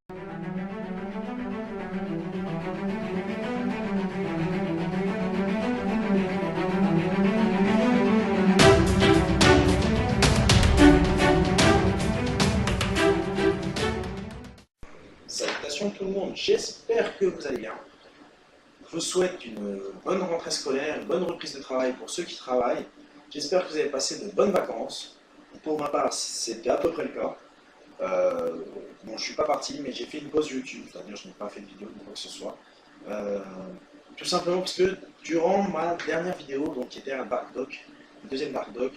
Salutations tout le monde, j'espère que vous allez bien. Je vous souhaite une bonne rentrée scolaire, une bonne reprise de travail pour ceux qui travaillent. J'espère que vous avez passé de bonnes vacances. Pour ma part, c'était à peu près le cas. Bon, je ne suis pas parti, mais j'ai fait une pause YouTube, c'est-à-dire je n'ai pas fait de vidéo ou quoi que ce soit. Tout simplement parce que durant ma dernière vidéo, donc qui était un Dark Dock, le deuxième Dark Dock,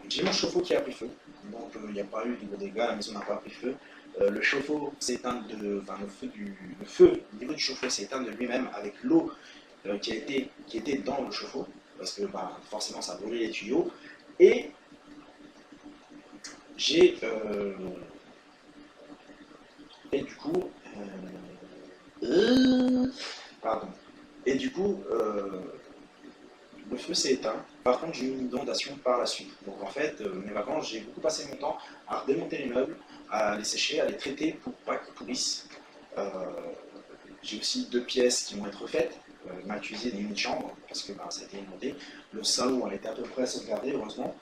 j'ai mon chauffe-eau qui a pris feu. Donc il n'y a pas eu de gros dégâts, la maison n'a pas pris feu. Le chauffe-eau s'est éteint le feu au niveau du chauffe-eau s'est éteint de lui-même avec l'eau qui était dans le chauffe-eau, parce que forcément ça brûlait les tuyaux. Et j'ai et du coup pardon. Et du coup le feu s'est éteint. Par contre, j'ai eu une inondation par la suite. Donc en fait, mes vacances, j'ai beaucoup passé mon temps à redémonter les meubles, à les sécher, à les traiter pour pas qu'ils pourrissent. J'ai aussi 2 pièces qui vont être faites, ma cuisine et une chambre, parce que ça a été inondé. Le salon a été à peu près sauvegardé, heureusement.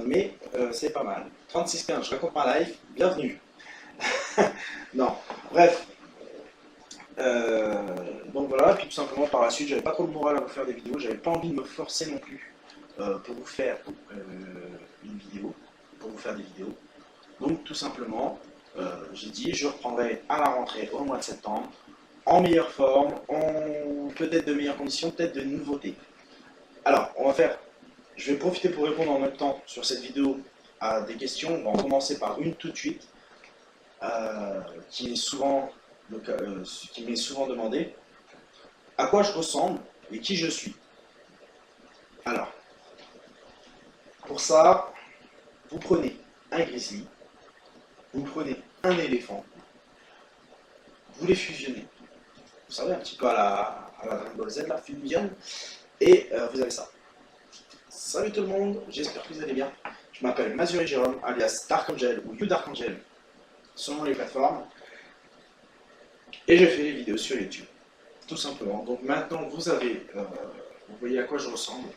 Mais c'est pas mal. 36-15, je raconte ma life, bienvenue. Non, bref. Donc voilà, puis tout simplement par la suite, j'avais pas trop le moral à vous faire des vidéos, j'avais pas envie de me forcer non plus pour vous faire une vidéo, pour vous faire des vidéos. Donc tout simplement, j'ai dit je reprendrai à la rentrée au mois de septembre, en meilleure forme, en peut-être de meilleures conditions, peut-être de nouveautés. Alors, on va faire, je vais profiter pour répondre en même temps sur cette vidéo à des questions. On va en commencer par une tout de suite, qui m'est souvent demandé. À quoi je ressemble et qui je suis? Alors, pour ça, vous prenez un grizzly, vous prenez un éléphant, vous les fusionnez. Vous savez, un petit peu à la Dragon Ball Z, la fusion, et vous avez ça. Salut tout le monde, j'espère que vous allez bien. Je m'appelle Mazuri Jérôme, alias Dark Angel ou You Dark Angel, selon les plateformes, et je fais des vidéos sur YouTube, tout simplement. Donc maintenant, vous voyez à quoi je ressemble.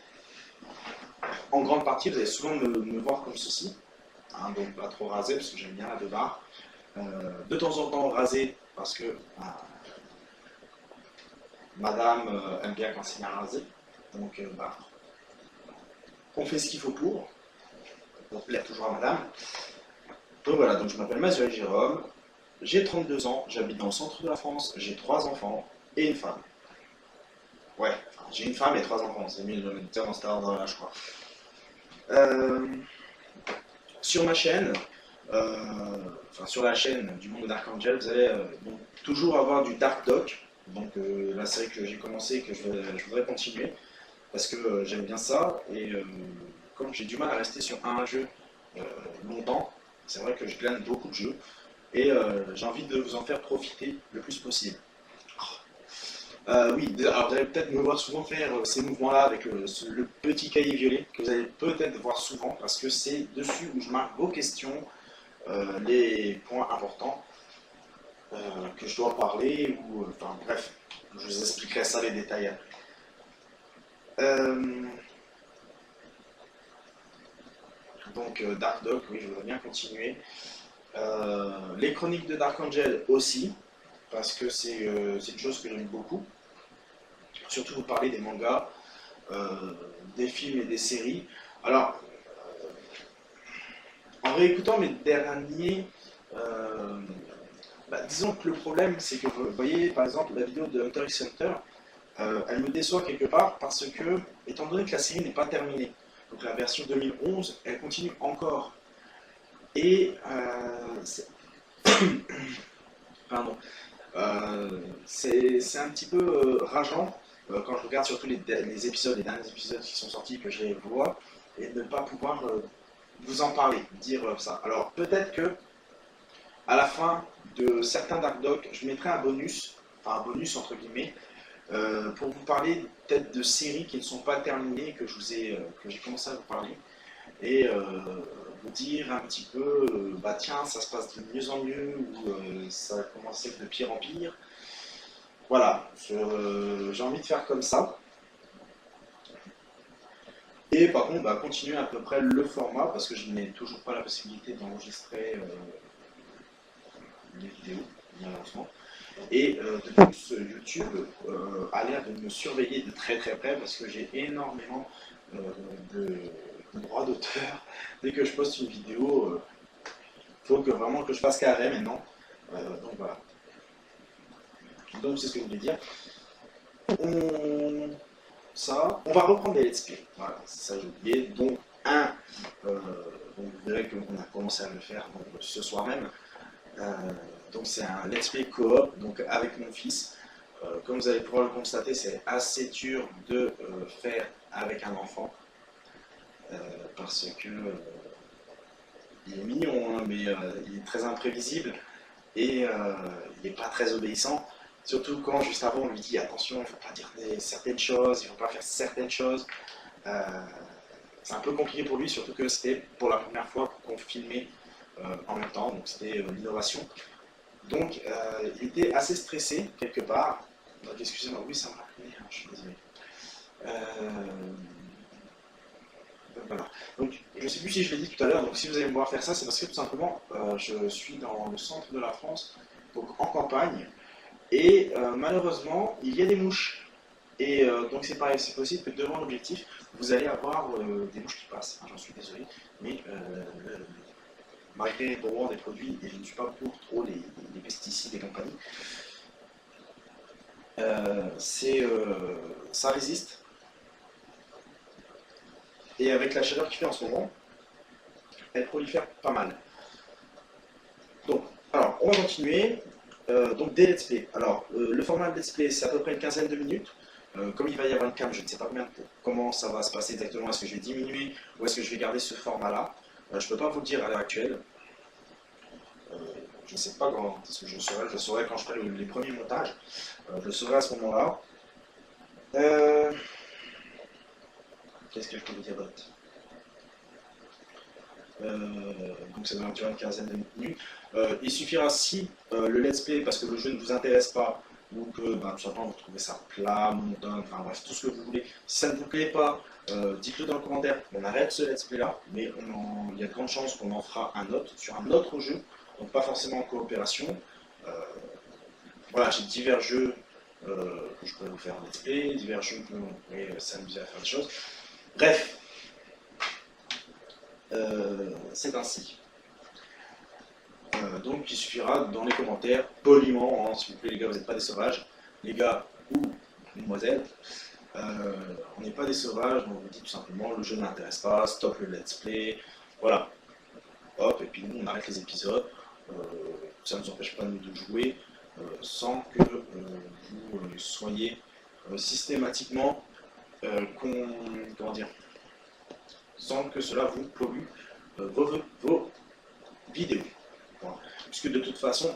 En grande partie, vous allez souvent me voir comme ceci, hein, donc pas trop rasé, parce que j'aime bien la barre. De temps en temps rasé, parce que madame aime bien quand c'est bien rasé. Donc on fait ce qu'il faut pour plaire toujours à madame. Donc voilà, donc je m'appelle Mazuri Jérôme, j'ai 32 ans, j'habite dans le centre de la France, j'ai 3 enfants et une femme. Ouais, enfin, j'ai une femme et 3 enfants, c'est mieux de le dire dans cet ordre-là, je crois. Sur ma chaîne, sur la chaîne du monde de Dark Angel, vous allez donc, toujours avoir du Dark Dock, donc la série que j'ai commencé et que je voudrais continuer, parce que j'aime bien ça, et comme j'ai du mal à rester sur un jeu longtemps, c'est vrai que je glane beaucoup de jeux, et j'ai envie de vous en faire profiter le plus possible. Oui, alors vous allez peut-être me voir souvent faire ces mouvements-là avec le petit cahier violet, que vous allez peut-être voir souvent, parce que c'est dessus où je marque vos questions, les points importants que je dois parler, ou enfin bref, je vous expliquerai ça, les détails après. Donc Dark Dock, oui, je voudrais bien continuer. Les chroniques de Dark Angel aussi, parce que c'est une chose que j'aime beaucoup. Surtout vous parler des mangas, des films et des séries. Alors, en réécoutant mes derniers, disons que le problème, c'est que vous voyez, par exemple, la vidéo de Hunter x Hunter, elle me déçoit quelque part parce que, étant donné que la série n'est pas terminée, donc la version 2011, elle continue encore. Et pardon, c'est un petit peu rageant quand je regarde surtout les derniers épisodes qui sont sortis, que je les vois, et de ne pas pouvoir vous en parler, dire ça. Alors peut-être que à la fin de certains Dark Dock, je mettrai un bonus, enfin un bonus entre guillemets, pour vous parler peut-être de séries qui ne sont pas terminées, que j'ai commencé à vous parler. Et vous dire un petit peu, bah tiens, ça se passe de mieux en mieux, ou ça a commencé de pire en pire. Voilà, j'ai envie de faire comme ça. Et par contre, bah, continuer à peu près le format, parce que je n'ai toujours pas la possibilité d'enregistrer les vidéos, malheureusement. Et de plus, YouTube a l'air de me surveiller de très très près, parce que j'ai énormément de droits d'auteur. Dès que je poste une vidéo, il faut vraiment que je fasse carré maintenant. Donc voilà. Donc c'est ce que je voulais dire. On va reprendre les let's play. Voilà, c'est ça j'ai oublié. Donc donc vous verrez qu'on a commencé à le faire donc, ce soir même. Donc c'est un let's play coop, donc avec mon fils. Comme vous allez pouvoir le constater, c'est assez dur de faire avec un enfant. Parce que il est mignon, hein, mais il est très imprévisible et il n'est pas très obéissant. Surtout quand juste avant on lui dit attention, il ne faut pas dire certaines choses, il ne faut pas faire certaines choses. C'est un peu compliqué pour lui, surtout que c'était pour la première fois qu'on filmait en même temps, donc c'était l'innovation. Donc il était assez stressé quelque part. Donc excusez-moi, oui ça m'a rappelé, hein, je suis désolé. Voilà. Donc, je ne sais plus si je l'ai dit tout à l'heure, donc si vous allez me voir faire ça, c'est parce que tout simplement, je suis dans le centre de la France, donc en campagne, et malheureusement, il y a des mouches. Et donc c'est pareil, c'est possible que devant l'objectif, vous allez avoir des mouches qui passent. Hein, j'en suis désolé, mais malgré les droits des produits, et je ne suis pas pour trop les pesticides et compagnie, ça résiste. Et avec la chaleur qu'il fait en ce moment, elle prolifère pas mal. Donc, alors, on va continuer. Donc, des let's play. Alors, le format de let's play, c'est à peu près une quinzaine de minutes. Comme il va y avoir une cam, je ne sais pas comment ça va se passer exactement. Est-ce que je vais diminuer ou est-ce que je vais garder ce format-là? Je ne peux pas vous le dire à l'heure actuelle. Je ne sais pas quand est-ce que je le saurai quand je ferai les premiers montages. Je le saurai à ce moment-là. Qu'est-ce que je peux vous dire d'autre? Donc ça va durer une quinzaine de minutes. Il suffira si le let's play, parce que le jeu ne vous intéresse pas, ou que tout simplement vous trouvez ça plat, monotone, enfin bref, tout ce que vous voulez. Si ça ne vous plaît pas, dites-le dans le commentaire. On arrête ce let's play là, mais il y a de grandes chances qu'on en fera un autre sur un autre jeu, donc pas forcément en coopération. Voilà, j'ai divers jeux que je pourrais vous faire en let's play, divers jeux que vous pourrez s'amuser à faire des choses. Bref, c'est ainsi. Donc il suffira dans les commentaires, poliment, hein, s'il vous plaît les gars, vous n'êtes pas des sauvages, les gars ou mesdemoiselles, on n'est pas des sauvages, donc on vous dit tout simplement le jeu ne m'intéresse pas, stop le let's play, voilà. Hop, et puis nous on arrête les épisodes, ça ne nous empêche pas nous de jouer, sans que vous soyez systématiquement comment dire, sans que cela vous pollue vos vidéos. Voilà. Puisque de toute façon,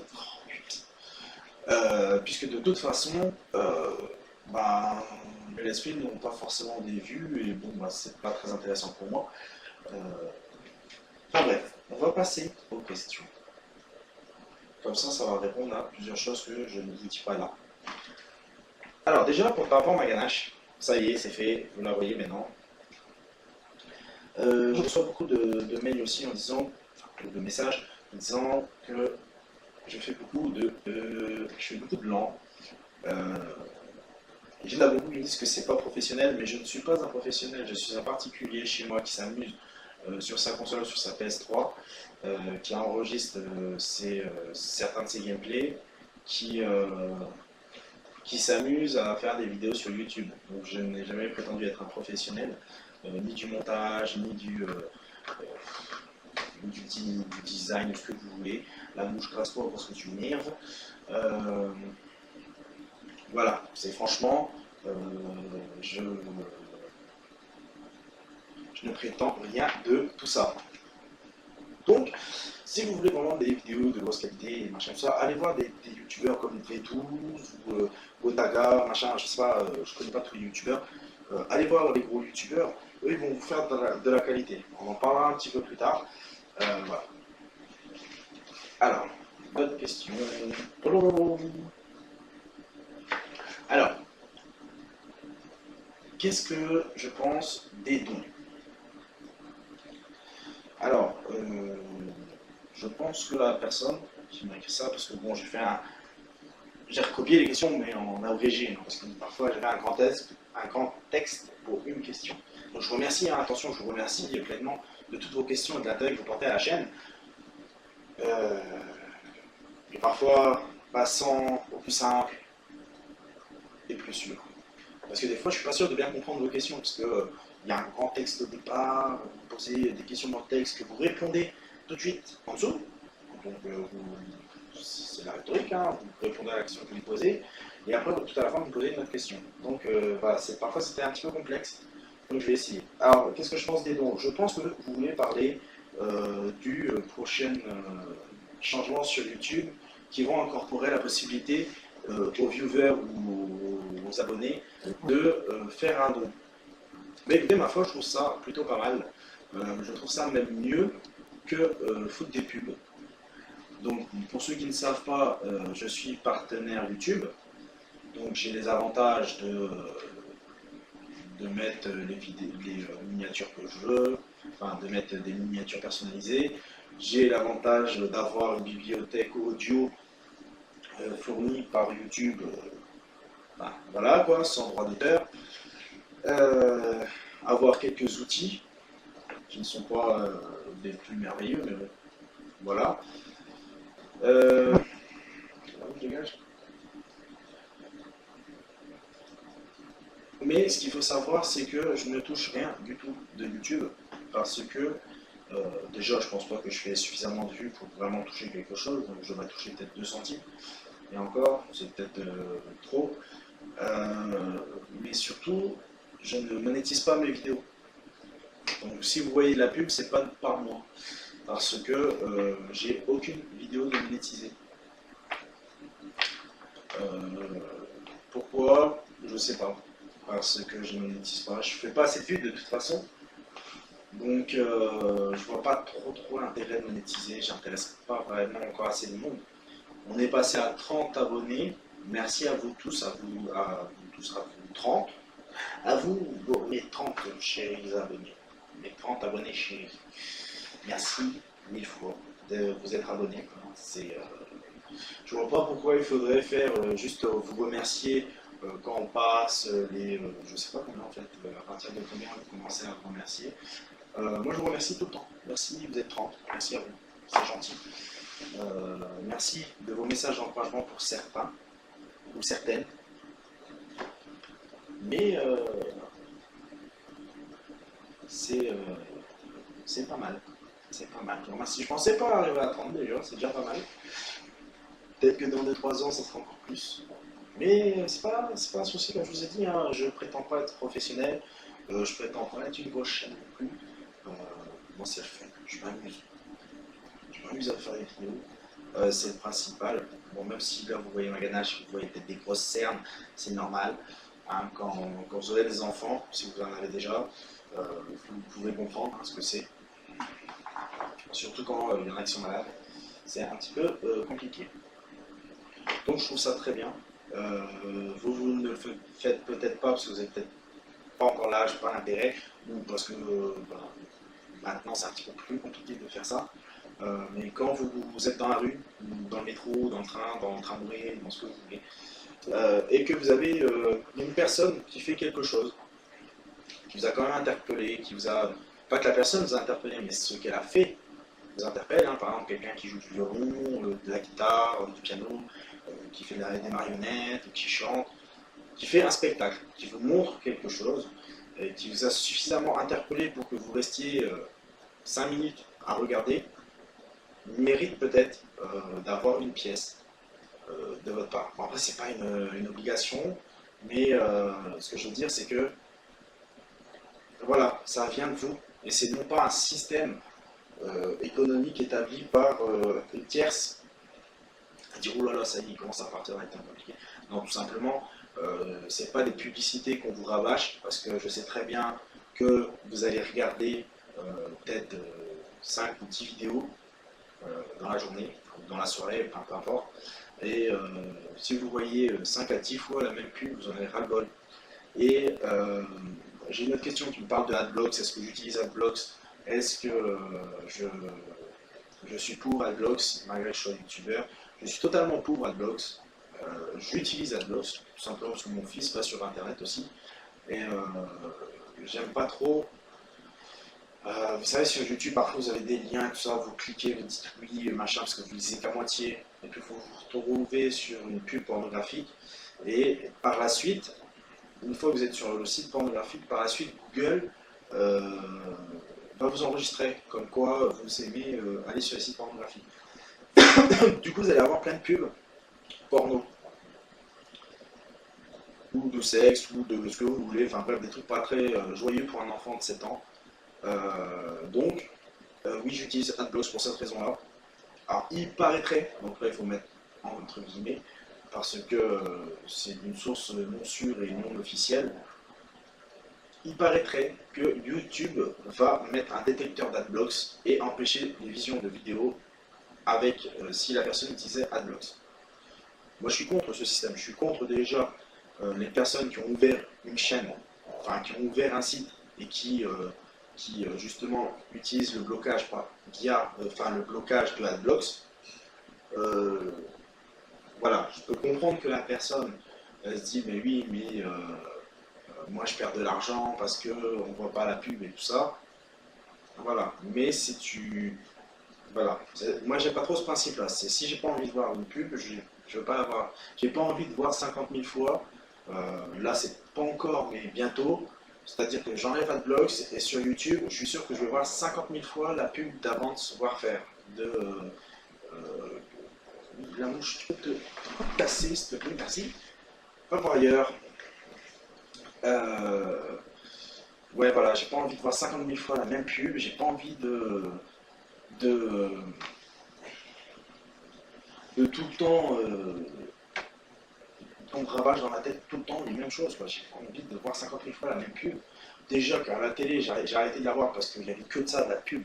les let's play n'ont pas forcément des vues et bon, c'est pas très intéressant pour moi. Enfin bref, on va passer aux questions. Comme ça va répondre à plusieurs choses que je ne vous dis pas là. Alors déjà, par rapport à ma ganache, ça y est, c'est fait, vous la voyez maintenant. Je reçois beaucoup de mails aussi en disant, de messages, en disant que je fais beaucoup de blanc. Il y en a beaucoup qui me disent que c'est pas professionnel, mais je ne suis pas un professionnel, je suis un particulier chez moi qui s'amuse sur sa console, sur sa PS3, qui enregistre certains de ses gameplays, qui s'amuse à faire des vidéos sur YouTube. Donc je n'ai jamais prétendu être un professionnel, ni du montage, ni du design, ce que vous voulez. La mouche grasse pas parce que tu m'énerves. Voilà, c'est franchement, je ne prétends rien de tout ça. Donc, si vous voulez vraiment des vidéos de grosse qualité et machin ça, allez voir des youtubeurs comme V12 ou Otaga, machin, je sais pas, je connais pas tous les youtubeurs. Allez voir les gros youtubeurs, eux ils vont vous faire de la qualité. On en parlera un petit peu plus tard. Voilà. Alors, bonne question. Alors, qu'est-ce que je pense des dons? Alors, je pense que la personne qui m'a écrit ça, parce que bon, j'ai recopié les questions, mais en abrégé, parce que parfois j'avais un grand texte pour une question. Donc je vous remercie, hein, attention, je vous remercie pleinement de toutes vos questions et de l'intérêt que vous portez à la chaîne. Et parfois, passant au plus simple et plus sûr. Parce que des fois, je suis pas sûr de bien comprendre vos questions, parce qu'il y a un grand texte au départ, vous posez des questions dans le texte que vous répondez tout de suite en dessous. Donc, c'est la rhétorique, hein, vous répondez à la question que vous posez, et après, tout à la fin, vous posez une autre question. Donc, voilà, parfois, c'était un petit peu complexe. Donc, je vais essayer. Alors, qu'est-ce que je pense des dons? Je pense que vous voulez parler du prochain changement sur YouTube qui vont incorporer la possibilité aux viewers ou aux abonnés de faire un don. Mais écoutez, ma foi, je trouve ça plutôt pas mal. Je trouve ça même mieux que foutre des pubs. Donc, pour ceux qui ne savent pas, je suis partenaire YouTube. Donc, j'ai les avantages de mettre les miniatures que je veux, enfin, de mettre des miniatures personnalisées. J'ai l'avantage d'avoir une bibliothèque audio fournie par YouTube, voilà quoi, sans droit d'auteur. Avoir quelques outils qui ne sont pas les plus merveilleux, mais bon, voilà. Mais ce qu'il faut savoir, c'est que je ne touche rien du tout de YouTube, parce que déjà, je pense pas que je fais suffisamment de vues pour vraiment toucher quelque chose, donc je vais toucher peut-être 2 centimes, et encore, c'est peut-être trop. Mais surtout, je ne monétise pas mes vidéos. Donc si vous voyez de la pub, c'est pas par moi, parce que j'ai aucune vidéo de monétisée. Pourquoi? Je sais pas. Parce que je ne monétise pas. Je fais pas assez de vues de toute façon. Donc je vois pas trop l'intérêt de monétiser. J'intéresse pas vraiment encore assez de monde. On est passé à 30 abonnés. Merci à vous tous, à vous 30. À vous, mes 30 chéris abonnés. Mes 30 abonnés chéris. Merci 1000 fois de vous être abonnés. Je vois pas pourquoi il faudrait faire juste vous remercier quand on passe je sais pas combien en fait, à partir de combien vous commencez à vous remercier. Moi je vous remercie tout le temps. Merci, vous êtes 30. Merci à vous. C'est gentil. Merci de vos messages d'encouragement pour certains ou certaines. Mais c'est pas mal. C'est pas mal. Je remercie. Je pensais pas arriver à 30 déjà, c'est déjà pas mal. Peut-être que dans 2-3 ans, ça sera encore plus. Mais c'est pas un souci, comme je vous ai dit, hein, je prétends pas être professionnel, je prétends pas être une grosse chaîne non plus. Moi, c'est le fait, je m'amuse. Je m'amuse à faire des vidéos, c'est le principal. Bon, même si là, vous voyez ma ganache, vous voyez peut-être des grosses cernes, c'est normal. Hein, quand vous aurez des enfants, si vous en avez déjà, vous pouvez comprendre ce que c'est. Surtout quand il y en a qui sont malades. C'est un petit peu compliqué. Donc je trouve ça très bien. Vous ne le faites peut-être pas parce que vous n'êtes peut-être pas encore l'âge, pas l'intérêt, ou parce que maintenant c'est un petit peu plus compliqué de faire ça. Mais quand vous êtes dans la rue, dans le métro, dans le train, dans le tramway, dans ce que vous voulez, et que vous avez une personne qui fait quelque chose, qui vous a quand même interpellé, qui vous a... Pas que la personne vous a interpellé, mais ce qu'elle a fait vous interpelle. Hein, par exemple, quelqu'un qui joue du violon, de la guitare, du piano, qui fait des marionnettes, qui chante, qui fait un spectacle, qui vous montre quelque chose, et qui vous a suffisamment interpellé pour que vous restiez 5 minutes à regarder, mérite peut-être d'avoir une pièce de votre part. Bon, après, c'est pas une obligation, mais ce que je veux dire, c'est que voilà, ça vient de vous, et c'est non pas un système économique établi par une tierce à dire oh là là, ça y est, il commence à partir dans les temps compliqués. Non, tout simplement, c'est pas des publicités qu'on vous rabâche, parce que je sais très bien que vous allez regarder peut-être 5 ou 10 vidéos dans la journée, ou dans la soirée, peu importe. Et si vous voyez 5 à 10 fois la même pub, vous en avez ras-le-bol. Et j'ai une autre question qui me parle de Adblocks. Est-ce que j'utilise Adblocks? Est-ce que je suis pour Adblocks, malgré que je sois youtubeur? Je suis totalement pour Adblocks. J'utilise Adblocks, tout simplement parce que mon fils passe sur internet aussi. Et j'aime pas trop. Vous savez, sur YouTube, parfois vous avez des liens, tout ça, vous cliquez, vous dites oui, machin, parce que vous lisez qu'à moitié, et puis vous vous retrouvez sur une pub pornographique. Et par la suite, une fois que vous êtes sur le site pornographique, par la suite, Google va vous enregistrer, comme quoi vous aimez aller sur les sites pornographiques. Du coup, vous allez avoir plein de pubs porno, ou de sexe, ou de ce que vous voulez, enfin bref, des trucs pas très joyeux pour un enfant de 7 ans. Donc, oui, j'utilise Adblocks pour cette raison-là. Alors, il paraîtrait, donc là il faut mettre entre guillemets, parce que c'est une source non sûre et non officielle, il paraîtrait que YouTube va mettre un détecteur d'Adblocks et empêcher les visions de vidéos avec si la personne utilisait Adblocks. Moi je suis contre ce système, je suis contre déjà les personnes qui ont ouvert une chaîne, enfin qui ont ouvert un site et qui justement utilisent le blocage via le blocage de Adblocks. Voilà, je peux comprendre que la personne se dit mais oui, mais moi je perds de l'argent parce que on voit pas la pub et tout ça. Voilà, mais si tu voilà, moi j'aime pas trop ce principe-là. C'est si j'ai pas envie de voir une pub, je veux pas la voir. J'ai pas envie de voir 50 000 fois. Là c'est pas encore, mais bientôt. C'est-à-dire que j'enlève Adblocks et sur YouTube, je suis sûr que je vais voir 50 000 fois la pub d'avant de se voir faire. La mouche, tu peux te tasser, s'il te plaît, merci. Pas voir ailleurs. Ouais, voilà, j'ai pas envie de voir 50 000 fois la même pub, j'ai pas envie de tout le temps on ravage dans la tête tout le temps les mêmes choses. J'ai pas envie de voir 50 000 fois la même pub. Déjà qu'à la télé, j'ai arrêté de la voir parce qu'il n'y avait que de ça, de la pub.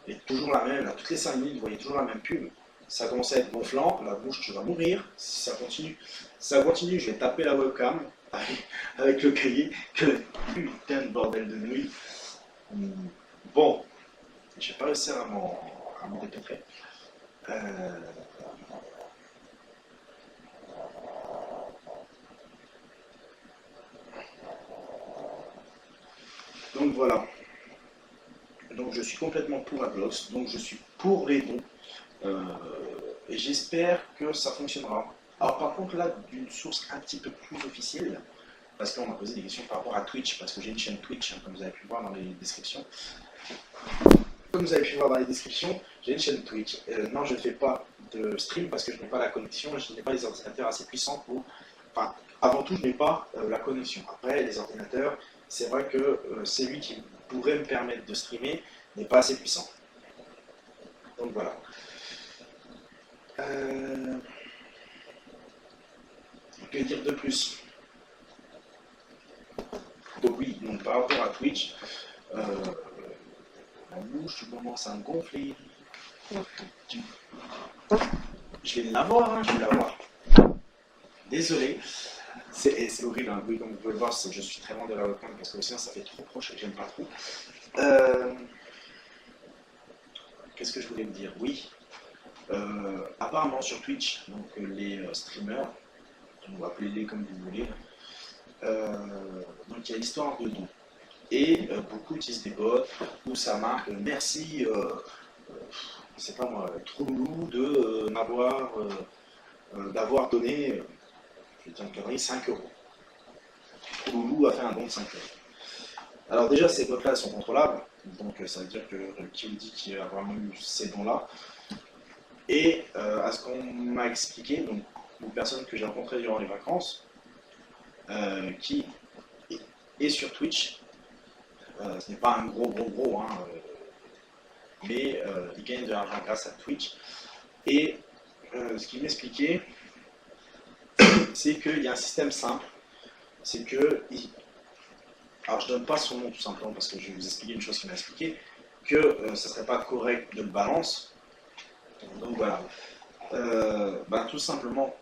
Et toujours la même, là, toutes les 5 minutes, vous voyez toujours la même pub. Ça commence à être gonflant, la bouche, tu vas mourir si ça continue. Si ça continue, je vais taper la webcam avec le cahier. Que putain de bordel de nuit. Bon, j'ai pas réussi à m'en dépêtrer. Donc voilà. Donc je suis complètement pour Adblocks, donc je suis pour les dons. Et j'espère que ça fonctionnera. Alors par contre là, d'une source un petit peu plus officielle, parce qu'on m'a posé des questions par rapport à Twitch, parce que j'ai une chaîne Twitch, comme vous avez pu voir dans les descriptions. Comme vous avez pu voir dans les descriptions, j'ai une chaîne Twitch. Non, je ne fais pas de stream parce que je n'ai pas la connexion, je n'ai pas les ordinateurs assez puissants pour... Enfin, avant tout, je n'ai pas la connexion. Après, les ordinateurs, c'est vrai que celui qui pourrait me permettre de streamer n'est pas assez puissant. Donc voilà. Que dire de plus? Donc oui, donc par rapport à Twitch, la mouche commence à me gonfler. Je vais l'avoir, hein, je vais l'avoir. Désolé. C'est horrible, hein. Oui, comme vous pouvez le voir, je suis très loin de la webcam parce que sinon ça fait trop proche et j'aime pas trop. Qu'est-ce que je voulais me dire? Oui. Apparemment sur Twitch, donc les streamers, ou appelez-les comme vous voulez, donc il y a l'histoire de dons. Et beaucoup utilisent des bots où ça marque merci, c'est pas moi, Troulou de m'avoir d'avoir donné, je vais dire une connerie, 5 €. Troulou a fait un don de 5 €. Alors déjà ces bots-là sont contrôlables, donc ça veut dire que qui vous dit qu'il a vraiment eu ces dons-là. Et à ce qu'on m'a expliqué, donc une personne que j'ai rencontrée durant les vacances, qui est sur Twitch, ce n'est pas un gros, hein, mais il gagne de l'argent grâce à Twitch. Et ce qu'il m'expliquait, c'est qu'il y a un système simple, c'est que, alors je donne pas son nom tout simplement parce que je vais vous expliquer une chose qu'il m'a expliqué, que ça serait pas correct de le balance. Donc voilà. Tout simplement,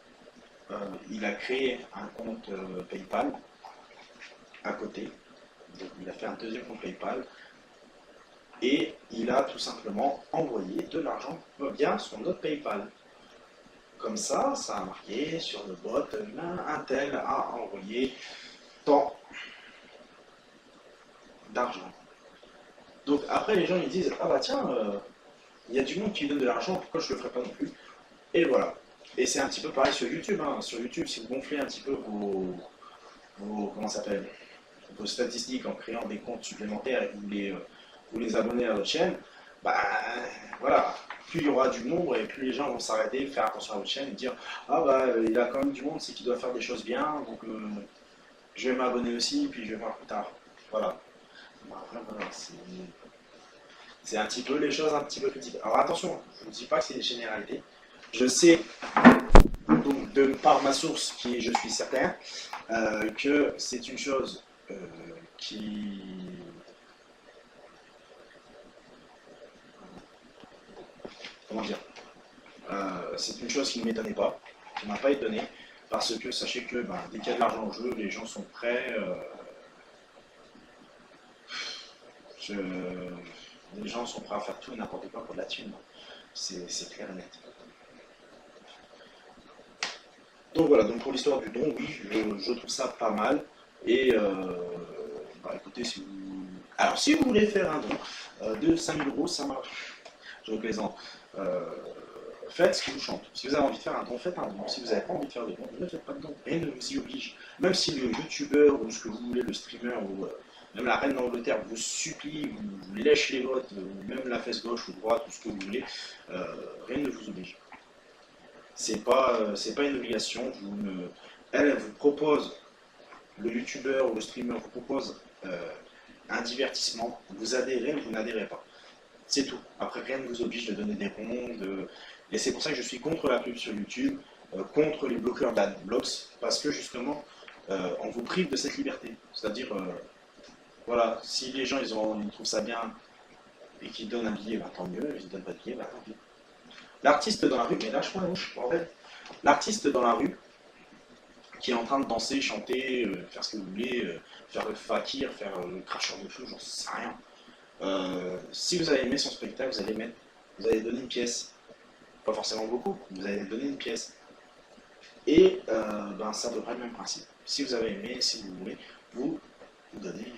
il a créé un compte PayPal à côté. Donc il a fait un deuxième compte PayPal et il a tout simplement envoyé de l'argent via son autre PayPal. Comme ça a marqué sur le bot, un tel a envoyé tant d'argent. Donc après les gens ils disent ah bah tiens, il y a du monde qui donne de l'argent, pourquoi je le ferais pas non plus? Et voilà. Et c'est un petit peu pareil sur YouTube. Hein. Sur YouTube, si vous gonflez un petit peu comment ça s'appelle, vos statistiques en créant des comptes supplémentaires et vous les abonnez à votre chaîne, bah voilà, plus il y aura du nombre et plus les gens vont s'arrêter, faire attention à votre chaîne et dire ah bah il a quand même du monde, c'est qu'il doit faire des choses bien, donc je vais m'abonner aussi, puis je vais voir plus tard. Voilà. Voilà, c'est un petit peu les choses un petit peu critiques. Alors attention, je ne dis pas que c'est des généralités. Je sais, donc de par ma source, qui est je suis certain, que c'est une chose qui... Comment dire, c'est une chose qui ne m'étonnait pas, qui ne m'a pas étonné, parce que sachez que dès qu'il y a de l'argent en jeu, les gens sont prêts. Les gens sont prêts à faire tout et n'importe quoi pour de la thune. C'est clair et net. Donc voilà, donc pour l'histoire du don, oui, je trouve ça pas mal. Et écoutez, si vous voulez faire un don de 5000 €, ça marche. Je plaisante. Faites ce qui vous chante. Si vous avez envie de faire un don, faites un don. Si vous n'avez pas envie de faire de don, ne faites pas de don. Rien ne vous y oblige. Même si le youtubeur ou ce que vous voulez, le streamer ou même la reine d'Angleterre vous supplie, vous lèche les votes, ou même la fesse gauche ou droite, ou ce que vous voulez, rien ne vous oblige. C'est pas une obligation. Elle vous propose, le youtubeur ou le streamer vous propose un divertissement. Vous adhérez ou vous n'adhérez pas. C'est tout. Après, rien ne vous oblige de donner des ronds. Et c'est pour ça que je suis contre la pub sur YouTube, contre les bloqueurs d'adblocks, parce que justement, on vous prive de cette liberté. C'est-à-dire, voilà, si les gens ils trouvent ça bien et qu'ils donnent un billet, tant mieux. Ils ne donnent pas de billet, tant pis. L'artiste dans la rue, mais lâche-moi la mouche, bordel. L'artiste dans la rue, qui est en train de danser, chanter, faire ce que vous voulez, faire le fakir, faire le cracheur de feu, j'en sais rien. Si vous avez aimé son spectacle, vous allez donner une pièce. Pas forcément beaucoup, vous allez donner une pièce. Et ça devrait être le même principe. Si vous avez aimé, si vous voulez, vous donnez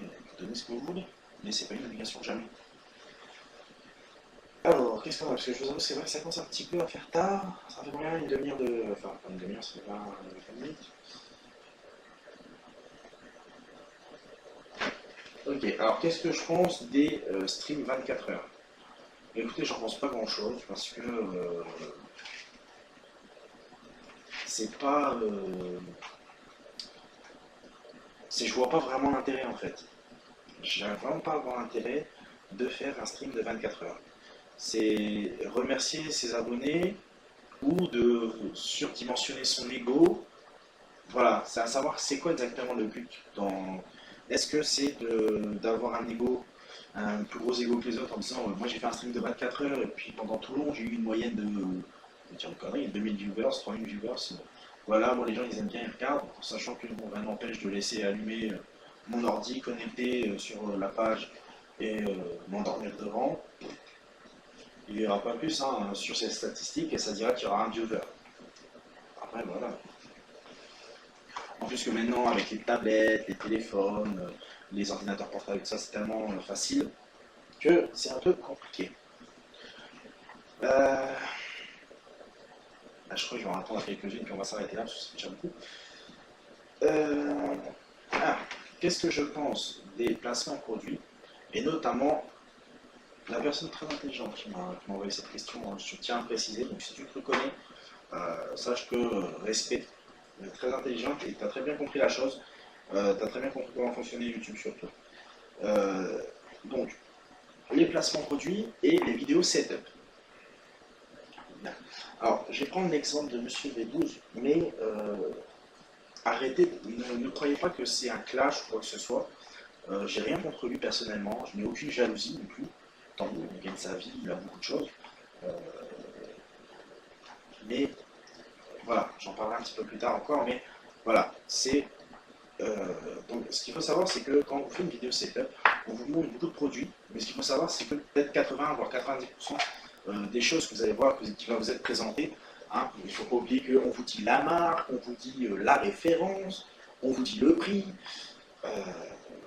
ce que vous voulez. Mais c'est pas une obligation, jamais. Alors, qu'est-ce qu'on a? Parce que je vous avoue, c'est vrai que ça commence un petit peu à faire tard. Ça fait combien? Une demi-heure de... Enfin, pas une demi-heure, ça fait 20 minutes. Ok, alors qu'est-ce que je pense des streams 24 heures? Écoutez, j'en pense pas grand-chose, parce que c'est pas... je vois pas vraiment l'intérêt, en fait. Je vraiment pas avoir l'intérêt de faire un stream de 24 heures. C'est remercier ses abonnés ou de surdimensionner son ego. Voilà, c'est à savoir c'est quoi exactement le but. Est-ce que c'est d'avoir un ego, un plus gros ego que les autres en disant moi j'ai fait un stream de 24 heures et puis pendant tout le long j'ai eu une moyenne de, tiens, une connerie, 2000 viewers, 3000 viewers. Voilà, bon les gens ils aiment bien, ils regardent, sachant que bon, rien n'empêche de laisser allumer mon ordi connecté sur la page et m'endormir devant. Il n'y aura pas plus sur ces statistiques et ça dira qu'il y aura un viewer. Après voilà. En plus que maintenant avec les tablettes, les téléphones, les ordinateurs portables, tout ça c'est tellement facile que c'est un peu compliqué. Je crois que je vais en attendre quelques-unes puis on va s'arrêter là parce que c'est déjà beaucoup. Qu'est-ce que je pense des placements produits et notamment la personne très intelligente qui m'a envoyé cette question, je tiens à préciser, donc si tu te reconnais, sache que respect, très intelligente et tu as très bien compris la chose, tu as très bien compris comment fonctionnait YouTube surtout. Donc, les placements produits et les vidéos setup. Alors, je vais prendre l'exemple de Monsieur V12, mais arrêtez, ne croyez pas que c'est un clash ou quoi que ce soit. J'ai rien contre lui personnellement, je n'ai aucune jalousie non plus. tant mieux, il gagne sa vie, il a beaucoup de choses. Euh, mais voilà, j'en parlerai un petit peu plus tard encore, mais voilà, c'est... donc ce qu'il faut savoir, c'est que quand on fait une vidéo setup, on vous montre beaucoup de produits, mais ce qu'il faut savoir, c'est que peut-être 80 voire 90% des choses que vous allez voir, qui va vous être présentées, hein, il ne faut pas oublier qu'on vous dit la marque, on vous dit la référence, on vous dit le prix.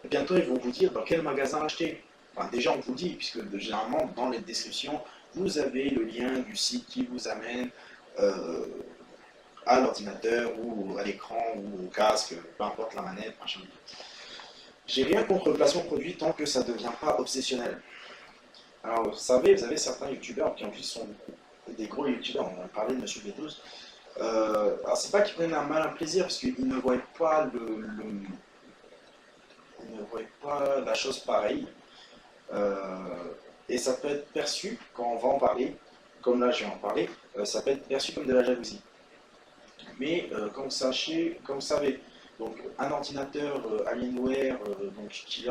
Bientôt, ils vont vous dire dans quel magasin acheter. Enfin, déjà, on vous dit, puisque généralement, dans les descriptions, vous avez le lien du site qui vous amène à l'ordinateur ou à l'écran ou au casque, peu importe la manette, machin. J'ai rien contre le placement produit tant que ça ne devient pas obsessionnel. Alors, vous savez, vous avez certains youtubeurs qui en plus sont des gros youtubeurs, on a parlé de Monsieur V12. Alors, c'est pas qu'ils prennent un malin plaisir parce qu'ils ne voient pas ils ne voient pas la chose pareille. Et ça peut être perçu, quand on va en parler, comme là je vais en parler, ça peut être perçu comme de la jalousie. Mais comme vous savez, donc un ordinateur Alienware donc, qui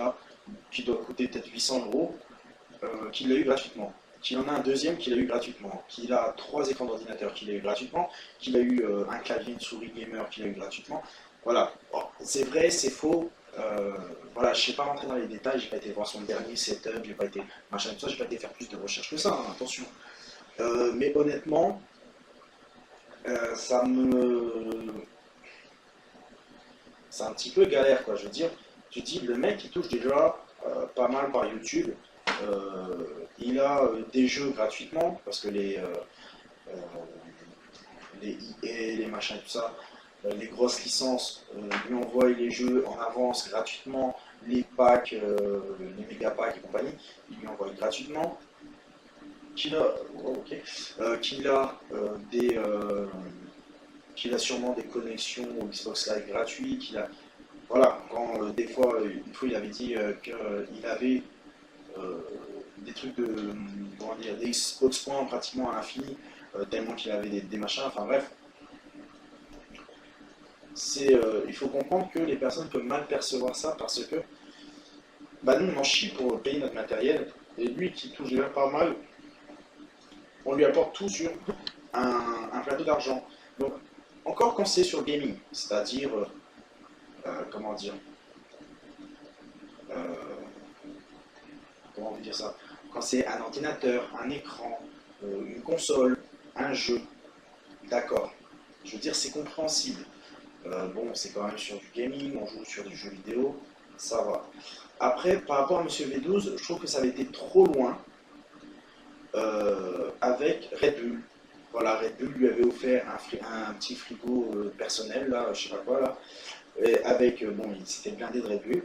doit coûter peut-être 800 €, qu'il a eu gratuitement, qu'il en a un deuxième qu'il a eu gratuitement, qu'il a 3 écrans d'ordinateur qu'il a eu gratuitement, qu'il a eu un clavier, une souris gamer qu'il a eu gratuitement. Voilà, bon, c'est vrai, c'est faux. Voilà, je ne sais pas rentrer dans les détails, j'ai pas été voir son dernier setup, j'ai pas été machin tout ça, j'ai pas été faire plus de recherches que ça, hein, attention. Mais honnêtement, c'est un petit peu galère quoi. Je veux dire, je dis le mec il touche déjà pas mal par YouTube. Il a des jeux gratuitement parce que les EA, les machins et tout ça, les grosses licences lui envoient les jeux en avance gratuitement, les packs, les méga packs et compagnie, ils lui envoient gratuitement. Qu'il a, oh, okay. Qu'il a sûrement des connexions au Xbox Live gratuit, voilà, quand des fois, une fois il avait dit qu'il avait des trucs comment dire, des Xbox points pratiquement à l'infini, tellement qu'il avait des machins, enfin bref. Il faut comprendre que les personnes peuvent mal percevoir ça parce que bah, nous on en chie pour payer notre matériel, et lui qui touche déjà pas mal, on lui apporte tout sur un plateau d'argent. Donc, encore quand c'est sur le gaming, c'est-à-dire, comment dire, comment on veut dire ça, quand c'est un ordinateur, un écran, une console, un jeu, d'accord, je veux dire c'est compréhensible. Bon, c'est quand même sur du gaming, on joue sur du jeu vidéo, ça va. Après, par rapport à Monsieur V12, je trouve que ça avait été trop loin avec Red Bull. Voilà, Red Bull lui avait offert un petit frigo personnel, là, je sais pas quoi, là, et avec, bon, il s'était blindé de Red Bull.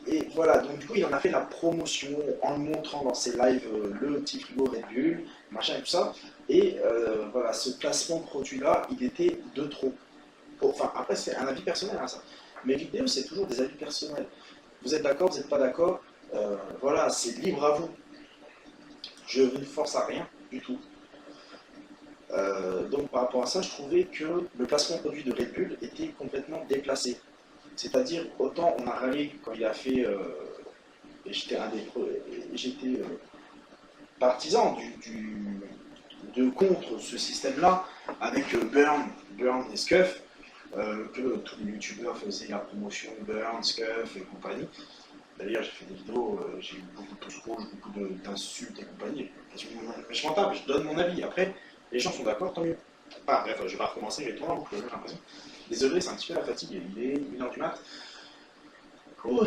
Et voilà, donc du coup, il en a fait la promotion en le montrant dans ses lives le petit frigo Red Bull, machin et tout ça. Et voilà, ce placement de produit-là, il était de trop. Enfin, après, c'est un avis personnel, hein, ça. Mes vidéos, c'est toujours des avis personnels. Vous êtes d'accord, vous n'êtes pas d'accord, voilà, c'est libre à vous. Je ne force à rien du tout. Donc par rapport à ça, je trouvais que le placement de produit de Red Bull était complètement déplacé. C'est-à-dire, autant on a râlé quand il a fait, et j'étais partisan de contre ce système-là, avec Burn et Scuff, que tous les youtubeurs faisaient la promotion Burn, Scuff et compagnie. D'ailleurs, j'ai fait des vidéos, j'ai eu beaucoup de pouces rouges, beaucoup d'insultes et compagnie. Mais je m'en tape, je donne mon avis. Après, les gens sont d'accord, tant mieux. Enfin, bref, je vais pas recommencer, je vais tourner en boucle, j'ai l'impression. Désolé, c'est un petit peu la fatigue, il est 1h du mat. Oh.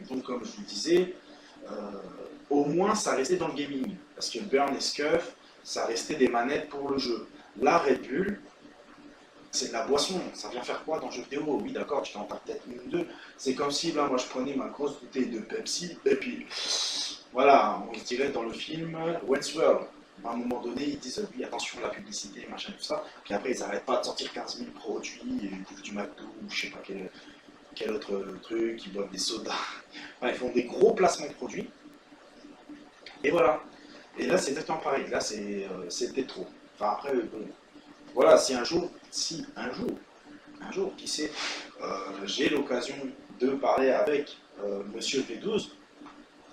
Donc, comme je vous le disais, au moins ça restait dans le gaming. Parce que Burn et Scuff, ça restait des manettes pour le jeu. Là, Red Bull, c'est de la boisson, ça vient faire quoi dans le jeu vidéo? Oui, d'accord, tu t'en parles peut-être une ou deux. C'est comme si, là, moi, je prenais ma grosse bouteille de Pepsi, et puis, voilà, on se dirait dans le film Wayne's World. À un moment donné, ils disent, oui, attention, la publicité, machin, tout ça. Puis après, ils n'arrêtent pas de sortir 15 000 produits, ils bouffent du McDo, ou je sais pas quel autre truc, ils boivent des sodas. Enfin, ils font des gros placements de produits. Et voilà. Et là, c'est exactement pareil. Là, c'était trop. Enfin, après, bon, voilà, si un jour, qui sait, j'ai l'occasion de parler avec Monsieur V12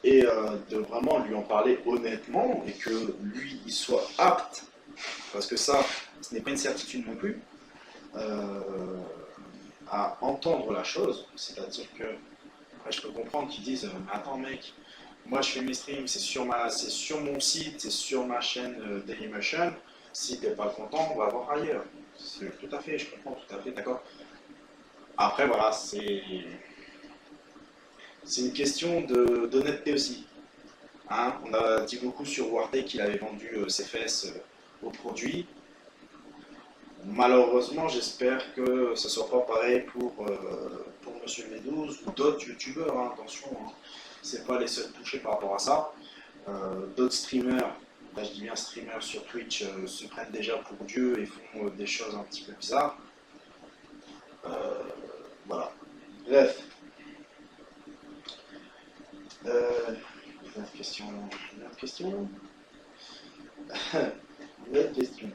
et de vraiment lui en parler honnêtement et que lui, il soit apte, parce que ça, ce n'est pas une certitude non plus, à entendre la chose. C'est-à-dire que, après, je peux comprendre qu'ils disent attends mec, moi je fais mes streams, c'est sur mon site, c'est sur ma chaîne Dailymotion, si t'es pas content, on va voir ailleurs. Tout à fait, je comprends tout à fait, d'accord. Après voilà, c'est une question d'honnêteté aussi. Hein, on a dit beaucoup sur Wartech qu'il avait vendu ses fesses au produit. Malheureusement, j'espère que ce ne soit pas pareil pour Monsieur V12 ou d'autres youtubeurs, hein, attention, hein. C'est pas les seuls touchés par rapport à ça. D'autres streamers, là je dis bien streamers sur Twitch, se prennent déjà pour Dieu et font des choses un petit peu bizarres. Voilà. Bref. Une autre question. Une autre question. Une autre question.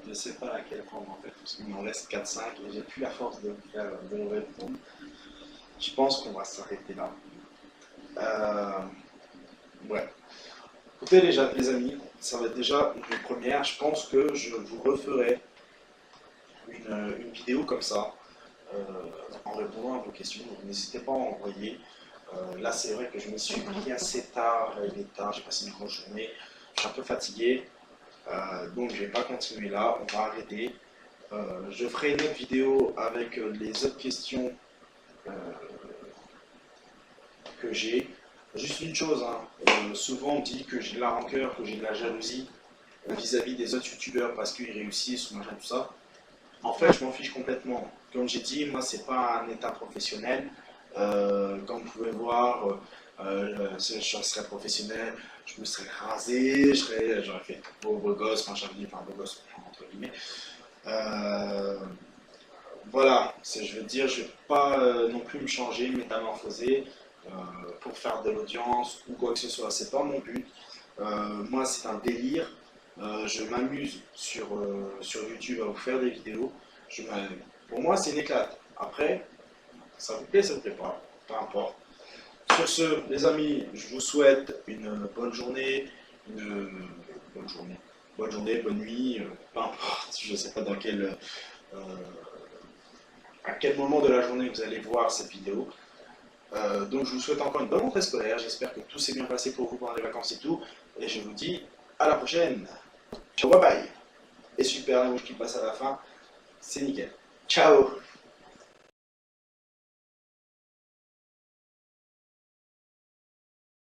Je ne sais pas laquelle prendre en fait, parce qu'il m'en reste 4-5 et j'ai plus la force de vous répondre. Je pense qu'on va s'arrêter là. Ouais. Écoutez les amis, ça va être déjà une première. Je pense que je vous referai une vidéo comme ça, en répondant à vos questions. Donc n'hésitez pas à envoyer. Là c'est vrai que je me suis pris assez tard, il est tard, j'ai passé une grosse journée, je suis un peu fatigué. Donc je ne vais pas continuer là, on va arrêter. Je ferai une autre vidéo avec les autres questions que j'ai. Juste une chose, hein, souvent on dit que j'ai de la rancœur, que j'ai de la jalousie vis-à-vis des autres youtubeurs parce qu'ils réussissent ou machin tout ça. En fait, je m'en fiche complètement. Comme j'ai dit, moi c'est pas un état professionnel. Comme vous pouvez voir, je serais professionnel, je me serais rasé, j'aurais fait beau gosse, machin, enfin beau gosse entre guillemets. Voilà, je veux dire, je ne vais pas non plus me changer, métamorphoser pour faire de l'audience ou quoi que ce soit. C'est pas mon but. Moi, c'est un délire. Je m'amuse sur YouTube à vous faire des vidéos. Pour moi, c'est une éclate. Après, ça vous plaît, ça vous plaît pas, peu importe. Sur ce, les amis, je vous souhaite une bonne journée, bonne nuit, peu importe. Je ne sais pas dans à quel moment de la journée vous allez voir cette vidéo. Donc je vous souhaite encore une bonne rentrée scolaire, j'espère que tout s'est bien passé pour vous pendant les vacances et tout, et je vous dis à la prochaine. Ciao, bye bye. Et super, la mouche qui passe à la fin, c'est nickel. Ciao.